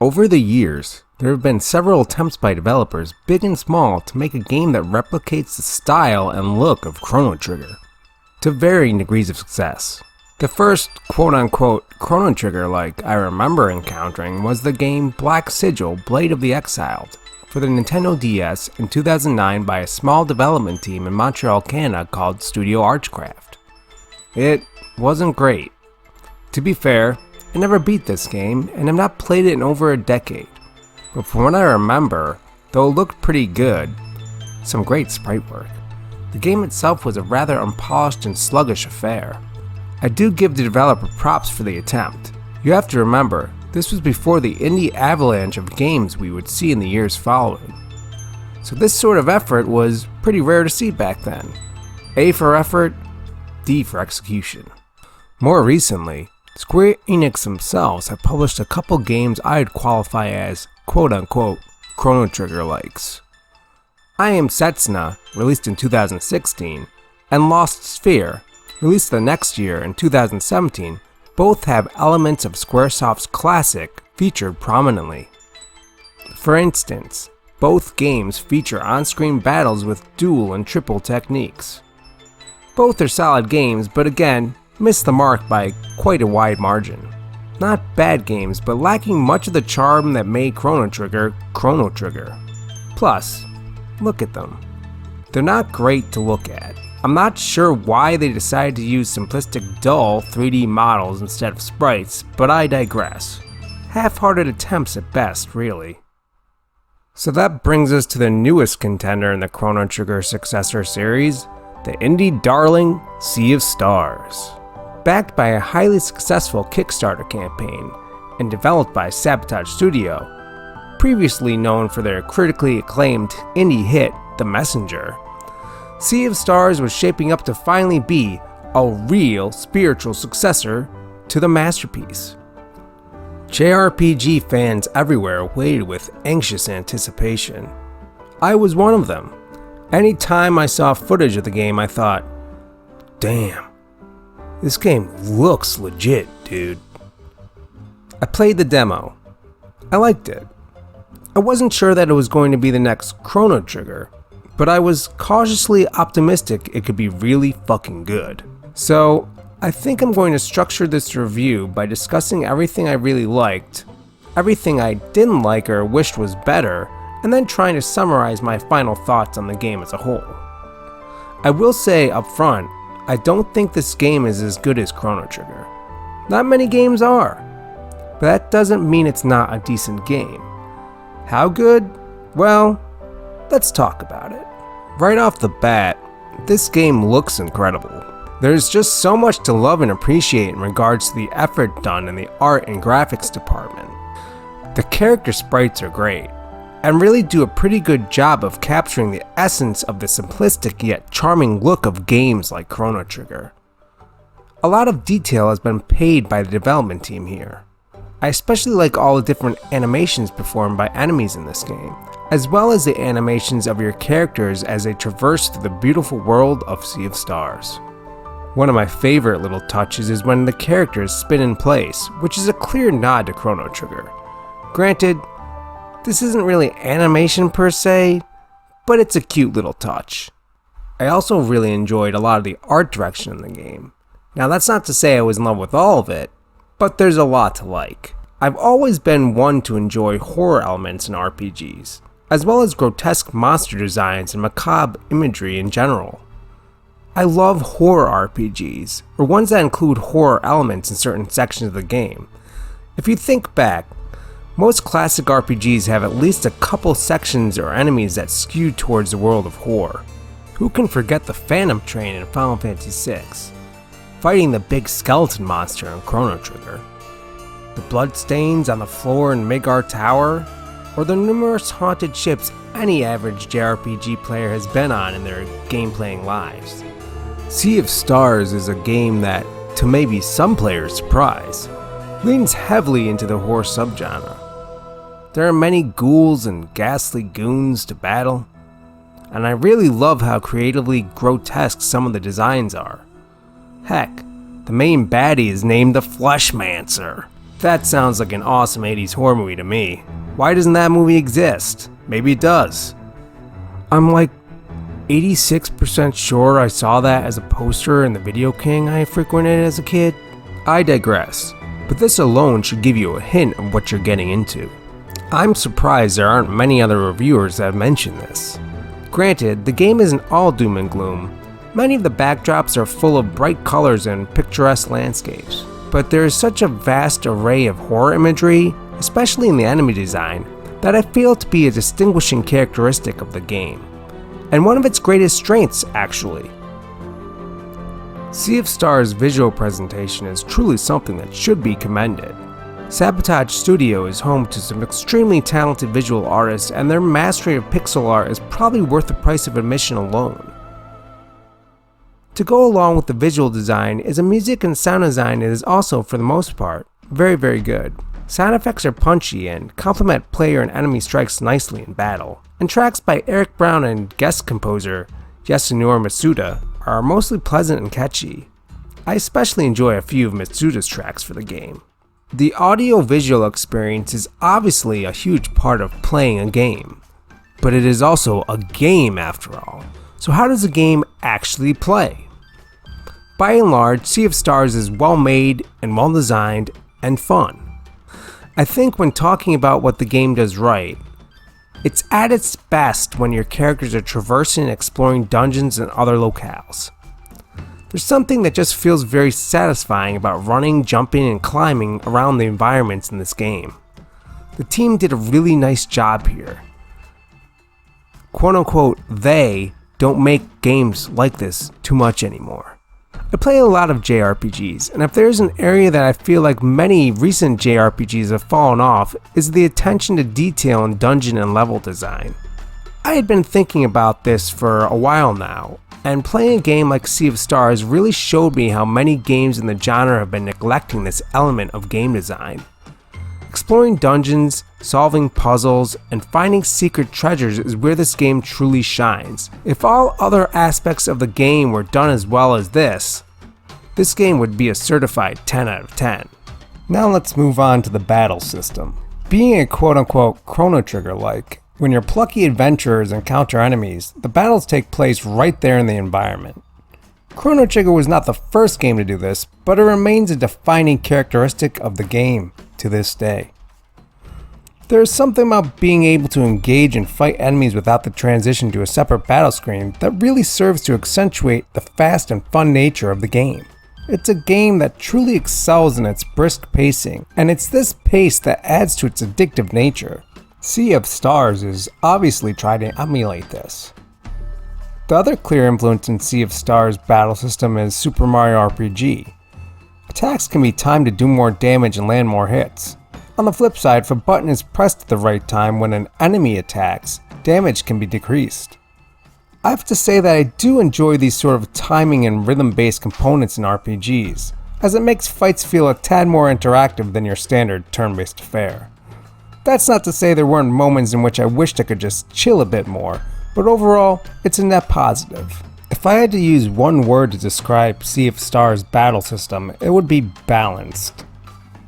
Over the years, there have been several attempts by developers, big and small, to make a game that replicates the style and look of Chrono Trigger, to varying degrees of success. The first quote-unquote Chrono Trigger-like I remember encountering was the game Black Sigil Blade of the Exiled for the Nintendo DS in 2009 by a small development team in Montreal, Canada called Studio Archcraft. It wasn't great. To be fair, I never beat this game and have not played it in over a decade, but from what I remember, though it looked pretty good, some great sprite work, the game itself was a rather unpolished and sluggish affair. I do give the developer props for the attempt. You have to remember, this was before the indie avalanche of games we would see in the years following. So this sort of effort was pretty rare to see back then. A for effort, D for execution. More recently, Square Enix themselves have published a couple games I'd qualify as quote-unquote Chrono Trigger likes. I Am Setsuna, released in 2016, and Lost Sphere, released the next year in 2017, both have elements of Squaresoft's classic featured prominently. For instance, both games feature on-screen battles with dual and triple techniques. Both are solid games, but again, miss the mark by quite a wide margin. Not bad games, but lacking much of the charm that made Chrono Trigger Chrono Trigger. Plus, look at them. They're not great to look at. I'm not sure why they decided to use simplistic, dull 3D models instead of sprites, but I digress. Half-hearted attempts at best, really. So that brings us to the newest contender in the Chrono Trigger successor series, the indie darling Sea of Stars. Backed by a highly successful Kickstarter campaign and developed by Sabotage Studio, previously known for their critically acclaimed indie hit The Messenger, Sea of Stars was shaping up to finally be a real spiritual successor to the masterpiece. JRPG fans everywhere waited with anxious anticipation. I was one of them. Anytime I saw footage of the game, I thought, damn, this game looks legit, dude. I played the demo. I liked it. I wasn't sure that it was going to be the next Chrono Trigger, but I was cautiously optimistic it could be really fucking good. So, I think I'm going to structure this review by discussing everything I really liked, everything I didn't like or wished was better, and then trying to summarize my final thoughts on the game as a whole. I will say up front, I don't think this game is as good as Chrono Trigger. Not many games are, but that doesn't mean it's not a decent game. How good? Well, let's talk about it. Right off the bat, this game looks incredible. There's just so much to love and appreciate in regards to the effort done in the art and graphics department. The character sprites are great, and really do a pretty good job of capturing the essence of the simplistic yet charming look of games like Chrono Trigger. A lot of detail has been paid by the development team here. I especially like all the different animations performed by enemies in this game, as well as the animations of your characters as they traverse through the beautiful world of Sea of Stars. One of my favorite little touches is when the characters spin in place, which is a clear nod to Chrono Trigger. Granted, this isn't really animation per se, but it's a cute little touch. I also really enjoyed a lot of the art direction in the game. Now that's not to say I was in love with all of it, but there's a lot to like. I've always been one to enjoy horror elements in RPGs, as well as grotesque monster designs and macabre imagery in general. I love horror RPGs, or ones that include horror elements in certain sections of the game. If you think back, most classic RPGs have at least a couple sections or enemies that skew towards the world of horror. Who can forget the Phantom Train in Final Fantasy VI, fighting the big skeleton monster in Chrono Trigger, the bloodstains on the floor in Midgar Tower, or the numerous haunted ships any average JRPG player has been on in their game-playing lives. Sea of Stars is a game that, to maybe some players' surprise, leans heavily into the horror subgenre. There are many ghouls and ghastly goons to battle, and I really love how creatively grotesque some of the designs are. Heck, the main baddie is named the Fleshmancer. That sounds like an awesome 80s horror movie to me. Why doesn't that movie exist? Maybe it does. I'm like 86% sure I saw that as a poster in the Video King I frequented as a kid. I digress, but this alone should give you a hint of what you're getting into. I'm surprised there aren't many other reviewers that have mentioned this. Granted, the game isn't all doom and gloom. Many of the backdrops are full of bright colors and picturesque landscapes, but there is such a vast array of horror imagery, especially in the enemy design, that I feel to be a distinguishing characteristic of the game, and one of its greatest strengths actually. Sea of Stars' visual presentation is truly something that should be commended. Sabotage Studio is home to some extremely talented visual artists, and their mastery of pixel art is probably worth the price of admission alone. To go along with the visual design is a music and sound design that is also, for the most part, very good. Sound effects are punchy and complement player and enemy strikes nicely in battle, and tracks by Eric Brown and guest composer Yasunori Mitsuda are mostly pleasant and catchy. I especially enjoy a few of Mitsuda's tracks for the game. The audio-visual experience is obviously a huge part of playing a game, but it is also a game after all. So how does a game actually play? By and large, Sea of Stars is well made and well designed and fun. I think when talking about what the game does right, it's at its best when your characters are traversing and exploring dungeons and other locales. There's something that just feels very satisfying about running, jumping, and climbing around the environments in this game. The team did a really nice job here. Quote unquote, they don't make games like this too much anymore. I play a lot of JRPGs, and if there's an area that I feel like many recent JRPGs have fallen off, is the attention to detail in dungeon and level design. I had been thinking about this for a while now, and playing a game like Sea of Stars really showed me how many games in the genre have been neglecting this element of game design. Exploring dungeons, solving puzzles, and finding secret treasures is where this game truly shines. If all other aspects of the game were done as well as this game would be a certified 10 out of 10. Now let's move on to the battle system. Being a quote-unquote Chrono Trigger-like, when your plucky adventurers encounter enemies, the battles take place right there in the environment. Chrono Trigger was not the first game to do this, but it remains a defining characteristic of the game to this day. There is something about being able to engage and fight enemies without the transition to a separate battle screen that really serves to accentuate the fast and fun nature of the game. It's a game that truly excels in its brisk pacing, and it's this pace that adds to its addictive nature. Sea of Stars is obviously trying to emulate this. The other clear influence in Sea of Stars' battle system is Super Mario RPG. Attacks can be timed to do more damage and land more hits. On the flip side, if a button is pressed at the right time when an enemy attacks, damage can be decreased. I have to say that I do enjoy these sort of timing and rhythm-based components in RPGs, as it makes fights feel a tad more interactive than your standard turn-based affair. That's not to say there weren't moments in which I wished I could just chill a bit more, but overall, it's a net positive. If I had to use one word to describe Sea of Stars' battle system, it would be balanced.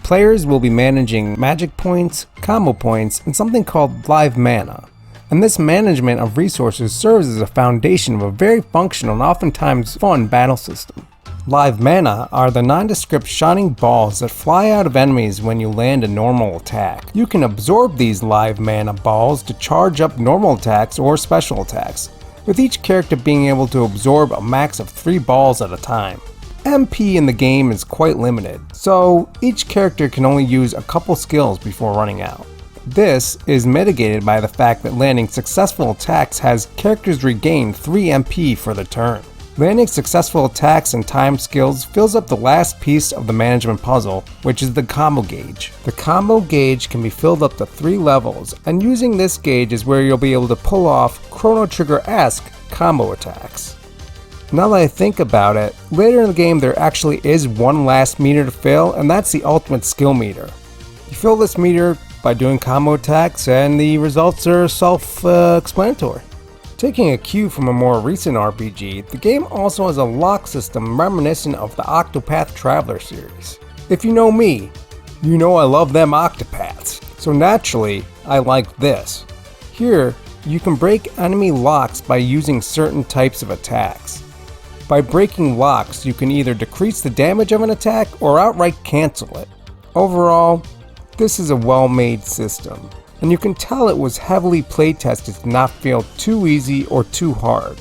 Players will be managing magic points, combo points, and something called live mana. And this management of resources serves as a foundation of a very functional and oftentimes fun battle system. Live mana are the nondescript shining balls that fly out of enemies when you land a normal attack. You can absorb these live mana balls to charge up normal attacks or special attacks, with each character being able to absorb a max of 3 balls at a time. MP in the game is quite limited, so each character can only use a couple skills before running out. This is mitigated by the fact that landing successful attacks has characters regain 3 MP for the turn. Landing successful attacks and time skills fills up the last piece of the management puzzle, which is the combo gauge. The combo gauge can be filled up to 3 levels, and using this gauge is where you'll be able to pull off Chrono Trigger-esque combo attacks. Now that I think about it, later in the game there actually is one last meter to fill, and that's the ultimate skill meter. You fill this meter by doing combo attacks, and the results are self-explanatory. Taking a cue from a more recent RPG, the game also has a lock system reminiscent of the Octopath Traveler series. If you know me, You know I love them Octopaths, so naturally, I like this. Here, you can break enemy locks by using certain types of attacks. By breaking locks, you can either decrease the damage of an attack or outright cancel it. Overall, this is a well-made system, and you can tell it was heavily playtested to not feel too easy or too hard.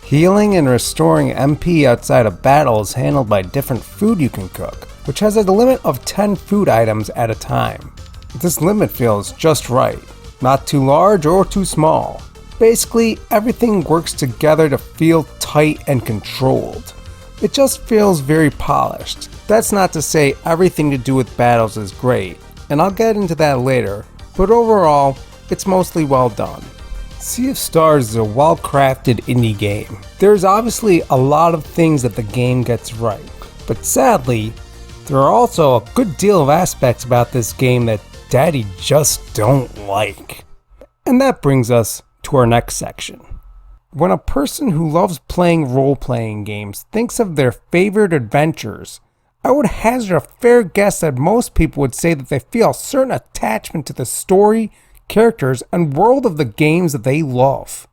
Healing and restoring MP outside of battle is handled by different food you can cook, which has a limit of 10 food items at a time. This limit feels just right, not too large or too small. Basically, everything works together to feel tight and controlled. It just feels very polished. That's not to say everything to do with battles is great, and I'll get into that later, but overall, it's mostly well done. Sea of Stars is a well-crafted indie game. There's obviously a lot of things that the game gets right, but sadly, there are also a good deal of aspects about this game that Daddy just don't like. And that brings us to our next section. When a person who loves playing role-playing games thinks of their favorite adventures, I would hazard a fair guess that most people would say that they feel a certain attachment to the story, characters, and world of the games that they love.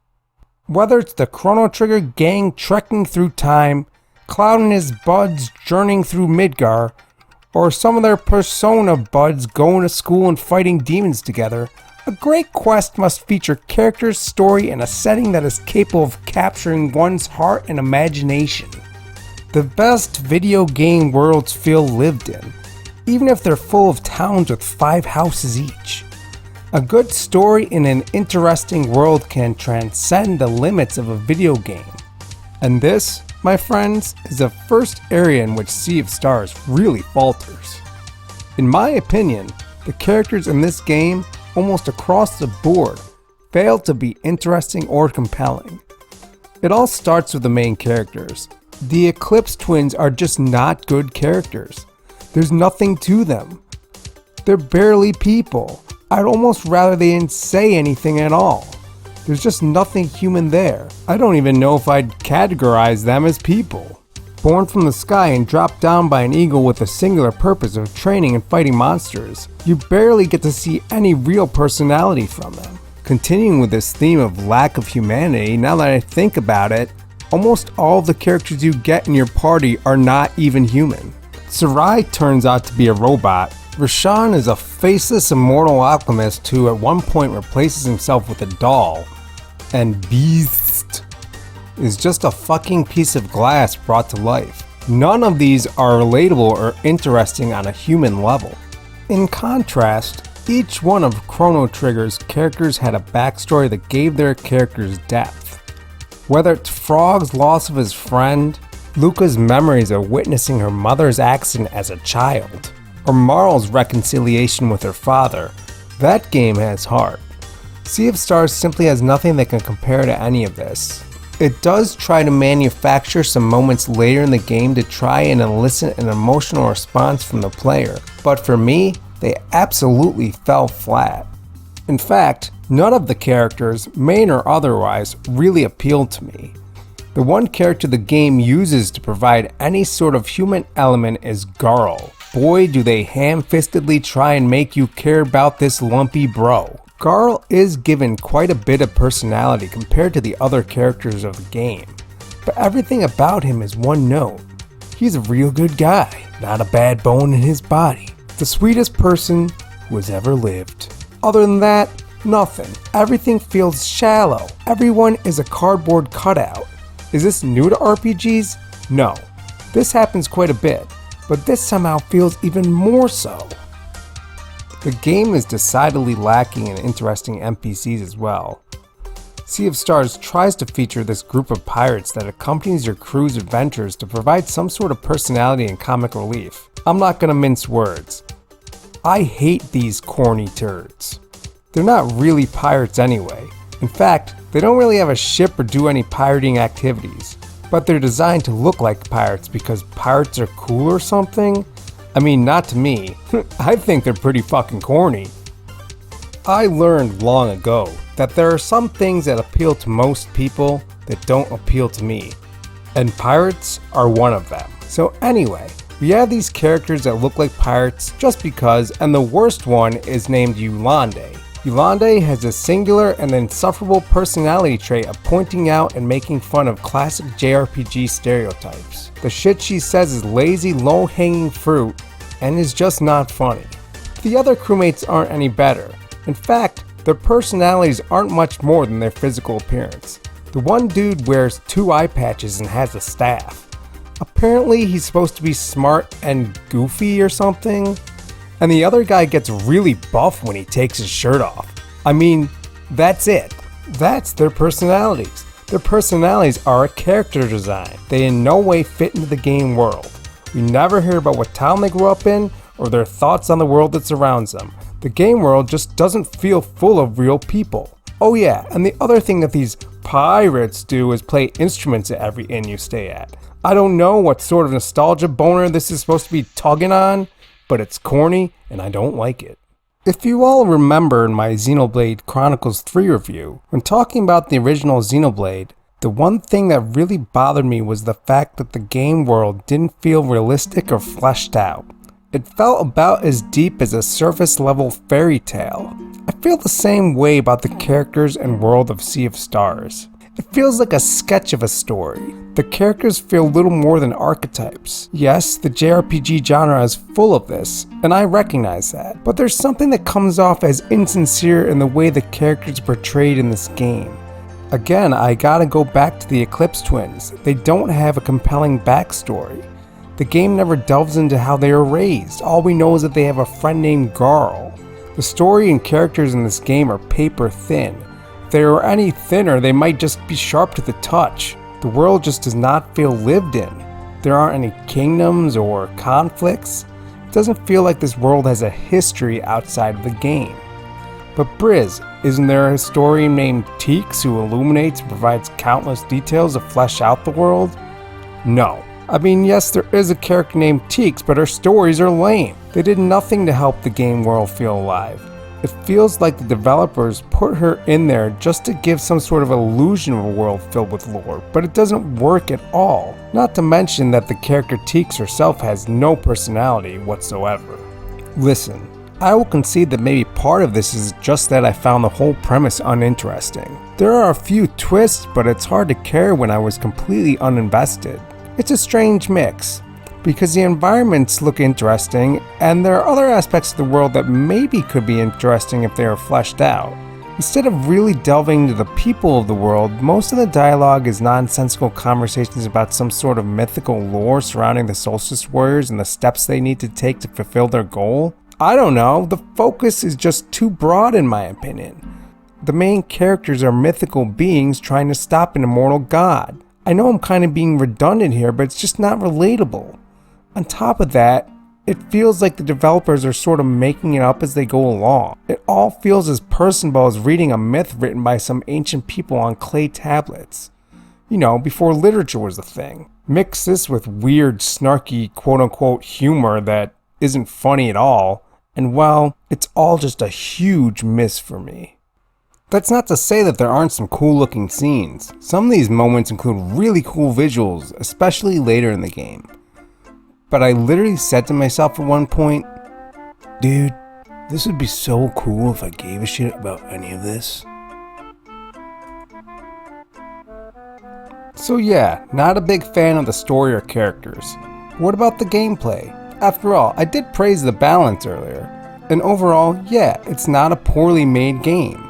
Whether it's the Chrono Trigger gang trekking through time, Cloud and his buds journeying through Midgar, or some of their Persona buds going to school and fighting demons together, a great quest must feature characters, story, and a setting that is capable of capturing one's heart and imagination. The best video game worlds feel lived in, even if they're full of towns with 5 houses each. A good story in an interesting world can transcend the limits of a video game. And this, my friends, is the first area in which Sea of Stars really falters. In my opinion, the characters in this game, almost across the board, fail to be interesting or compelling. It all starts with the main characters. The Eclipse twins are just not good characters. There's nothing to them. They're barely people. I'd almost rather they didn't say anything at all. There's just nothing human there. I don't even know if I'd categorize them as people. Born from the sky and dropped down by an eagle with the singular purpose of training and fighting monsters, you barely get to see any real personality from them. Continuing with this theme of lack of humanity, now that I think about it, almost all of the characters you get in your party are not even human. Sarai turns out to be a robot. Roshan is a faceless immortal alchemist who at one point replaces himself with a doll. And Beast is just a fucking piece of glass brought to life. None of these are relatable or interesting on a human level. In contrast, each one of Chrono Trigger's characters had a backstory that gave their characters depth. Whether it's Frog's loss of his friend, Luca's memories of witnessing her mother's accident as a child, or Marle's reconciliation with her father, that game has heart. Sea of Stars simply has nothing that can compare to any of this. It does try to manufacture some moments later in the game to try and elicit an emotional response from the player, but for me, they absolutely fell flat. In fact, none of the characters, main or otherwise, really appealed to me. The one character the game uses to provide any sort of human element is Garl. Boy, do they ham-fistedly try and make you care about this lumpy bro. Garl is given quite a bit of personality compared to the other characters of the game, but everything about him is one note. He's a real good guy, not a bad bone in his body. The sweetest person who has ever lived. Other than that, nothing. Everything feels shallow. Everyone is a cardboard cutout. Is this new to RPGs? No. This happens quite a bit, but this somehow feels even more so. The game is decidedly lacking in interesting NPCs as well. Sea of Stars tries to feature this group of pirates that accompanies your crew's adventures to provide some sort of personality and comic relief. I'm not gonna mince words. I hate these corny turds. They're not really pirates anyway. In fact, they don't really have a ship or do any pirating activities. But they're designed to look like pirates because pirates are cool or something? I mean, not to me. I think they're pretty fucking corny. I learned long ago that there are some things that appeal to most people that don't appeal to me. And pirates are one of them. So anyway, We have these characters that look like pirates just because, and the worst one is named Yolande. Yolande has a singular and insufferable personality trait of pointing out and making fun of classic JRPG stereotypes. The shit she says is lazy, low-hanging fruit, and is just not funny. The other crewmates aren't any better. In fact, their personalities aren't much more than their physical appearance. The one dude wears 2 eye patches and has a staff. Apparently he's supposed to be smart and goofy or something. And the other guy gets really buff when he takes his shirt off. I mean, that's it. That's their personalities. Their personalities are a character design. They in no way fit into the game world. We never hear about what town they grew up in or their thoughts on the world that surrounds them. The game world just doesn't feel full of real people. Oh yeah, and the other thing that these pirates do is play instruments at every inn you stay at. I don't know what sort of nostalgia boner this is supposed to be tugging on, but it's corny and I don't like it. If you all remember in my Xenoblade Chronicles 3 review, when talking about the original Xenoblade, the one thing that really bothered me was the fact that the game world didn't feel realistic or fleshed out. It felt about as deep as a surface level fairy tale. I feel the same way about the characters and world of Sea of Stars. It feels like a sketch of a story. The characters feel little more than archetypes. Yes, the JRPG genre is full of this, and I recognize that, but there's something that comes off as insincere in the way the characters are portrayed in this game. Again, I gotta go back to the Eclipse twins. They don't have a compelling backstory. The game never delves into how they were raised. All we know is that they have a friend named Garl. The story and characters in this game are paper thin. If they were any thinner, they might just be sharp to the touch. The world just does not feel lived in. There aren't any kingdoms or conflicts. It doesn't feel like this world has a history outside of the game. But Briz, isn't there a historian named Teeks who illuminates and provides countless details to flesh out the world? No. I mean, yes, there is a character named Teeks, but her stories are lame. They did nothing to help the game world feel alive. It feels like the developers put her in there just to give some sort of illusion of a world filled with lore, but it doesn't work at all. Not to mention that the character Teeks herself has no personality whatsoever. Listen, I will concede that maybe part of this is just that I found the whole premise uninteresting. There are a few twists, but it's hard to care when I was completely uninvested. It's a strange mix, because the environments look interesting, and there are other aspects of the world that maybe could be interesting if they are fleshed out. Instead of really delving into the people of the world, most of the dialogue is nonsensical conversations about some sort of mythical lore surrounding the Solstice Warriors and the steps they need to take to fulfill their goal. I don't know, the focus is just too broad in my opinion. The main characters are mythical beings trying to stop an immortal god. I know I'm kind of being redundant here, but it's just not relatable. On top of that, it feels like the developers are sort of making it up as they go along. It all feels as personable as reading a myth written by some ancient people on clay tablets. You know, before literature was a thing. Mix this with weird, snarky, quote-unquote humor that isn't funny at all, and well, it's all just a huge miss for me. That's not to say that there aren't some cool looking scenes. Some of these moments include really cool visuals, especially later in the game. But I literally said to myself at one point, dude, this would be so cool if I gave a shit about any of this. So yeah, not a big fan of the story or characters. What about the gameplay? After all, I did praise the balance earlier. And overall, yeah, it's not a poorly made game.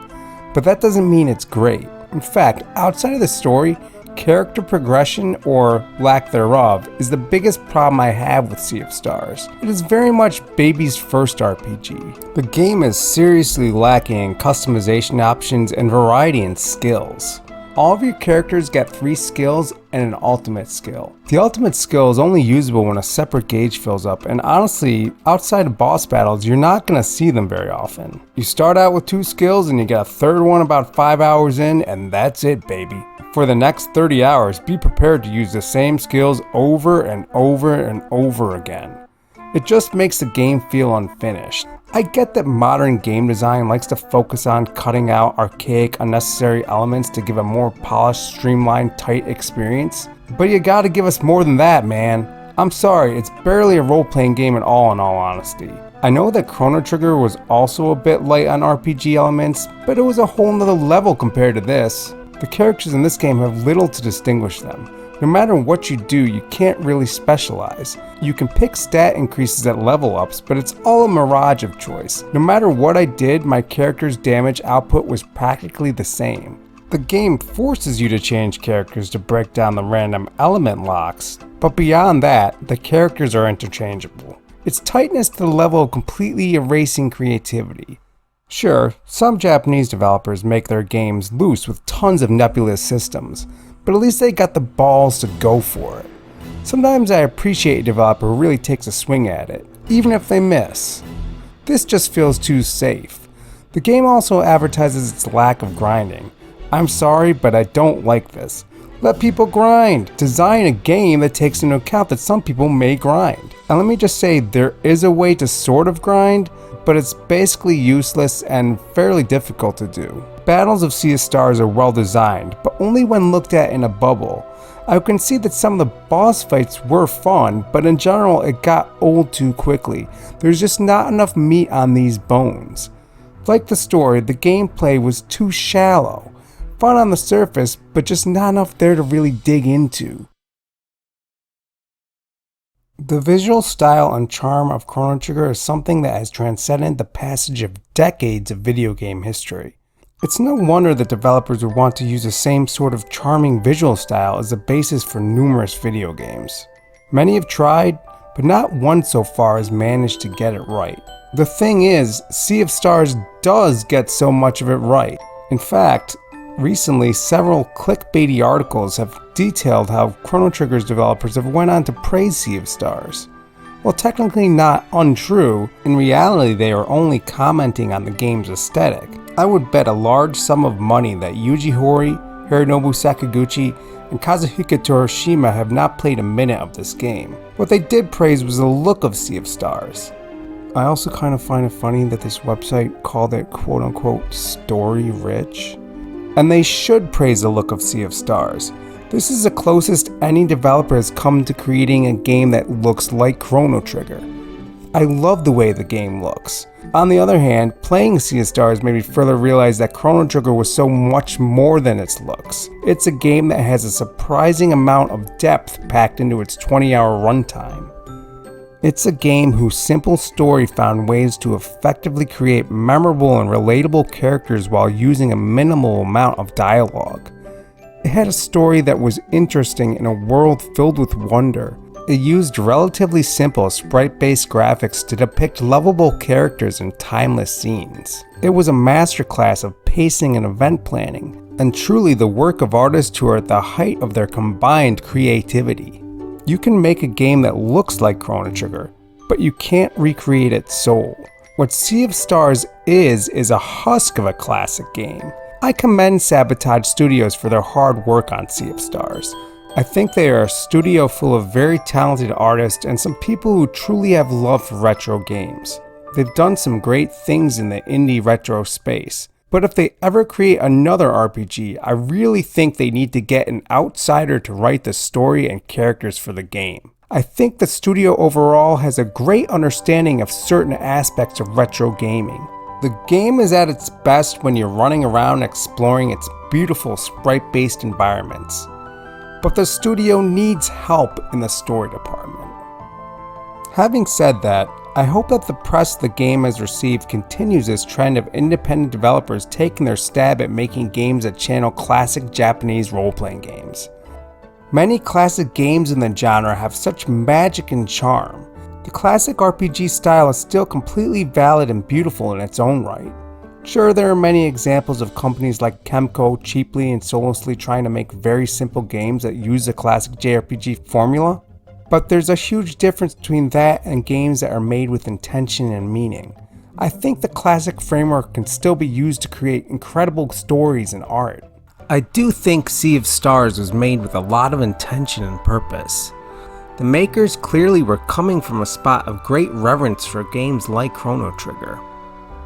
But that doesn't mean it's great. In fact, outside of the story, character progression, or lack thereof, is the biggest problem I have with Sea of Stars. It is very much baby's first RPG. The game is seriously lacking in customization options and variety in skills. All of your characters get 3 skills and an ultimate skill. The ultimate skill is only usable when a separate gauge fills up, and honestly, outside of boss battles, you're not going to see them very often. You start out with 2 skills and you get a third one about 5 hours in, and that's it, baby. For the next 30 hours, be prepared to use the same skills over and over and over again. It just makes the game feel unfinished. I get that modern game design likes to focus on cutting out archaic, unnecessary elements to give a more polished, streamlined, tight experience, but you gotta give us more than that, man. I'm sorry, it's barely a role-playing game at all in all honesty. I know that Chrono Trigger was also a bit light on RPG elements, but it was a whole nother level compared to this. The characters in this game have little to distinguish them. No matter what you do, you can't really specialize. You can pick stat increases at level ups, but it's all a mirage of choice. No matter what I did, my character's damage output was practically the same. The game forces you to change characters to break down the random element locks, but beyond that, the characters are interchangeable. It's tightness to the level of completely erasing creativity. Sure, some Japanese developers make their games loose with tons of nebulous systems, but at least they got the balls to go for it. Sometimes I appreciate a developer who really takes a swing at it, even if they miss. This just feels too safe. The game also advertises its lack of grinding. I'm sorry, but I don't like this. Let people grind. Design a game that takes into account that some people may grind. And let me just say, there is a way to sort of grind, but it's basically useless and fairly difficult to do. Battles of Sea of Stars are well designed, but only when looked at in a bubble. I can see that some of the boss fights were fun, but in general it got old too quickly. There's just not enough meat on these bones. Like the story, the gameplay was too shallow. Fun on the surface, but just not enough there to really dig into. The visual style and charm of Chrono Trigger is something that has transcended the passage of decades of video game history. It's no wonder that developers would want to use the same sort of charming visual style as the basis for numerous video games. Many have tried, but not one so far has managed to get it right. The thing is, Sea of Stars does get so much of it right. In fact, recently, several clickbaity articles have detailed how Chrono Trigger's developers have went on to praise Sea of Stars. While technically not untrue, in reality they are only commenting on the game's aesthetic. I would bet a large sum of money that Yuji Horii, Hironobu Sakaguchi, and Kazuhiko Toroshima have not played a minute of this game. What they did praise was the look of Sea of Stars. I also kind of find it funny that this website called it quote-unquote story rich. And they should praise the look of Sea of Stars. This is the closest any developer has come to creating a game that looks like Chrono Trigger. I love the way the game looks. On the other hand, playing Sea of Stars made me further realize that Chrono Trigger was so much more than its looks. It's a game that has a surprising amount of depth packed into its 20-hour runtime. It's a game whose simple story found ways to effectively create memorable and relatable characters while using a minimal amount of dialogue. It had a story that was interesting in a world filled with wonder. It used relatively simple sprite-based graphics to depict lovable characters and timeless scenes. It was a masterclass of pacing and event planning, and truly the work of artists who are at the height of their combined creativity. You can make a game that looks like Chrono Trigger, but you can't recreate its soul. What Sea of Stars is a husk of a classic game. I commend Sabotage Studios for their hard work on Sea of Stars. I think they are a studio full of very talented artists and some people who truly have love for retro games. They've done some great things in the indie retro space. But if they ever create another RPG, I really think they need to get an outsider to write the story and characters for the game. I think the studio overall has a great understanding of certain aspects of retro gaming. The game is at its best when you're running around exploring its beautiful sprite-based environments. But the studio needs help in the story department. Having said that, I hope that the press the game has received continues this trend of independent developers taking their stab at making games that channel classic Japanese role-playing games. Many classic games in the genre have such magic and charm. The classic RPG style is still completely valid and beautiful in its own right. Sure, there are many examples of companies like Kemco cheaply and soullessly trying to make very simple games that use the classic JRPG formula. But there's a huge difference between that and games that are made with intention and meaning. I think the classic framework can still be used to create incredible stories and art. I do think Sea of Stars was made with a lot of intention and purpose. The makers clearly were coming from a spot of great reverence for games like Chrono Trigger.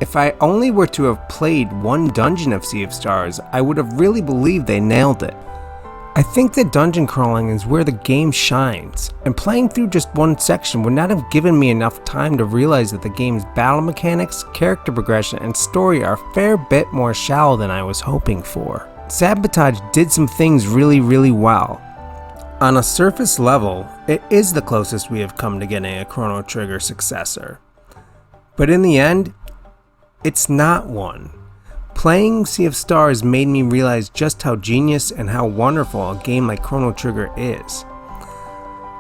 If I only were to have played one dungeon of Sea of Stars, I would have really believed they nailed it. I think that dungeon crawling is where the game shines, and playing through just one section would not have given me enough time to realize that the game's battle mechanics, character progression, and story are a fair bit more shallow than I was hoping for. Sabotage did some things really well. On a surface level, it is the closest we have come to getting a Chrono Trigger successor. But in the end, it's not one. Playing Sea of Stars made me realize just how genius and how wonderful a game like Chrono Trigger is.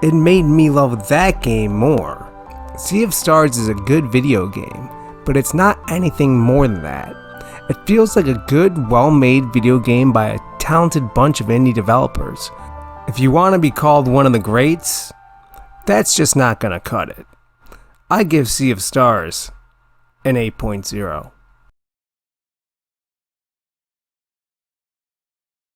It made me love that game more. Sea of Stars is a good video game, but it's not anything more than that. It feels like a good, well-made video game by a talented bunch of indie developers. If you want to be called one of the greats, that's just not gonna cut it. I give Sea of Stars an 8.0.